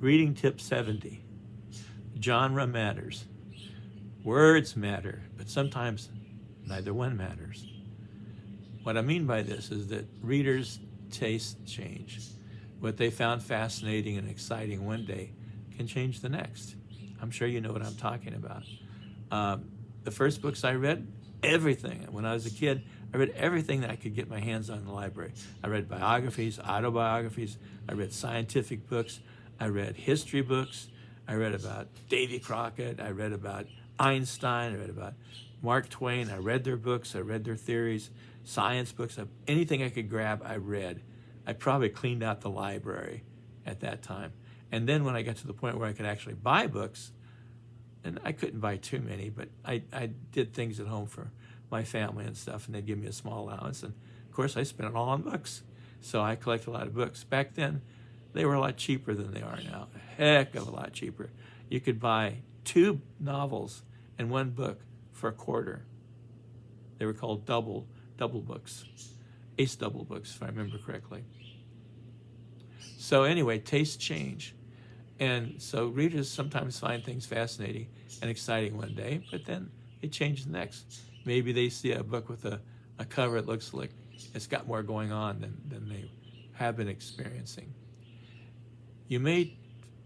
Reading tip 70. Genre matters. Words matter, but sometimes neither one matters. What I mean by this is that readers' tastes change. What they found fascinating and exciting one day can change the next. I'm sure you know what I'm talking about. The first books I read, everything. When I was a kid, I read everything that I could get my hands on in the library. I read biographies, autobiographies, I read scientific books, I read history books, I read about Davy Crockett, I read about Einstein, I read about Mark Twain, I read their books, I read their theories, science books, anything I could grab, I read. I probably cleaned out the library at that time. And then when I got to the point where I could actually buy books, and I couldn't buy too many, but I did things at home for my family and stuff, and they'd give me a small allowance. And of course, I spent it all on books. So I collect a lot of books. Back then, they were a lot cheaper than they are now. A heck of a lot cheaper. You could buy 2 novels and 1 book for a quarter. They were called double books. Ace double books, if I remember correctly. So anyway, tastes change. And so readers sometimes find things fascinating and exciting one day, but then they change the next. Maybe they see a book with a cover that looks like it's got more going on than they have been experiencing. You may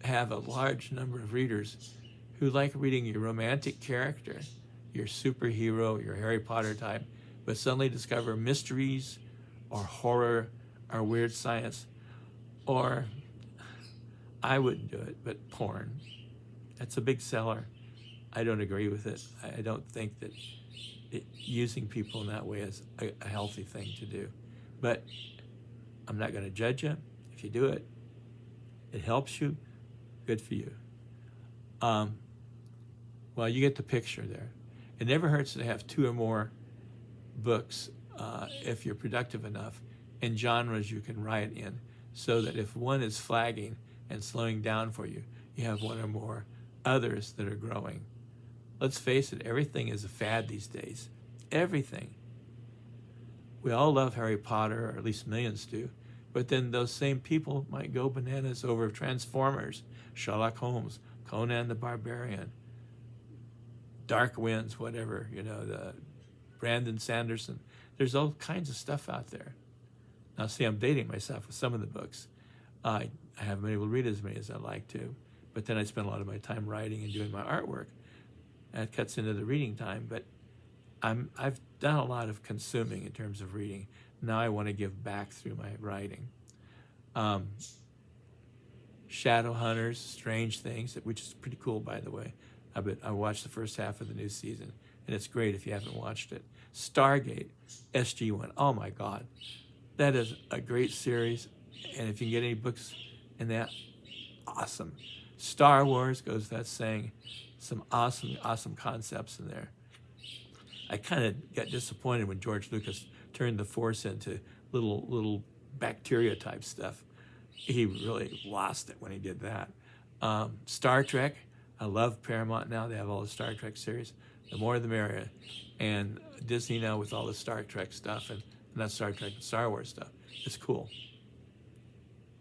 have a large number of readers who like reading your romantic character, your superhero, your Harry Potter type, but suddenly discover mysteries or horror or weird science, or I wouldn't do it, but porn. That's a big seller. I don't agree with it. I don't think that using people in that way is a healthy thing to do. But I'm not going to judge you. If you do it, it helps you, good for you. Well, you get the picture there. It never hurts to have 2 or more books if you're productive enough in genres you can write in, so that if one is flagging and slowing down for you, you have 1 or more others that are growing. Let's face it, everything is a fad these days. Everything. We all love Harry Potter, or at least millions do, but then those same people might go bananas over Transformers, Sherlock Holmes, Conan the Barbarian, Dark Winds, whatever, the Brandon Sanderson. There's all kinds of stuff out there. Now, see, I'm dating myself with some of the books. I haven't been able to read as many as I'd like to, but then I spend a lot of my time writing and doing my artwork. That cuts into the reading time, but I've done a lot of consuming in terms of reading. Now I want to give back through my writing. Shadowhunters, Strange Things, which is pretty cool, by the way. I watched the first half of the new season, and it's great if you haven't watched it. Stargate, SG-1, oh my God. That is a great series, and if you can get any books in that, awesome. Star Wars goes without saying, some awesome concepts in there. I kind of got disappointed when George Lucas turned the Force into little bacteria type stuff. He really lost it when he did that. Star Trek, I love Paramount now. They have all the Star Trek series. The more the merrier. And Disney now with all the Star Trek stuff, and not Star Trek, Star Wars stuff. It's cool.